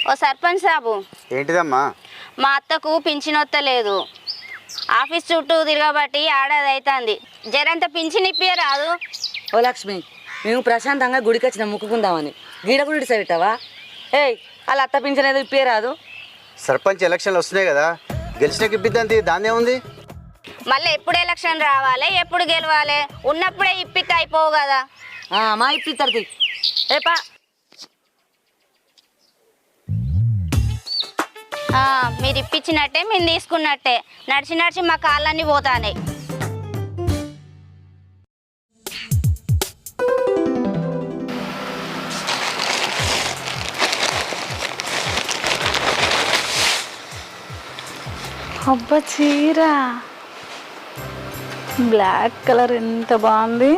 ఓ సర్పంచ్ సాబు, ఏంటిదమ్మా? మా అత్తకు పింఛనొత్తలేదు. ఆఫీస్ చుట్టూ తిరగబట్టి ఏడాది అవుతుంది. జరంత పింఛన్ ఇప్పియరాదు. ఓ లక్ష్మి, మేము ప్రశాంతంగా గుడికి వచ్చిన ముక్కుకుందామని గీడ గుడి పెట్టావా? ఏయ్, వాళ్ళ అత్త పింఛన్ ఏదో ఇప్పియరాదు. సర్పంచ్ ఎలక్షన్లు వస్తున్నాయి కదా, గెలిచినాక ఇప్పిద్దంతి, దాన్నే ఉంది. మళ్ళీ ఎప్పుడు ఎలక్షన్ రావాలి, ఎప్పుడు గెలవాలి? ఉన్నప్పుడే ఇప్పితే అయిపోవు కదా. మా ఇప్పిస్తారు. ఏపా మీరు ఇప్పించినట్టే మేము తీసుకున్నట్టే. నడిచి నడిచి మా కాళ్ళన్నీ పోతాయి. అబ్బా చీర బ్లాక్ కలర్ ఎంత బాగుంది.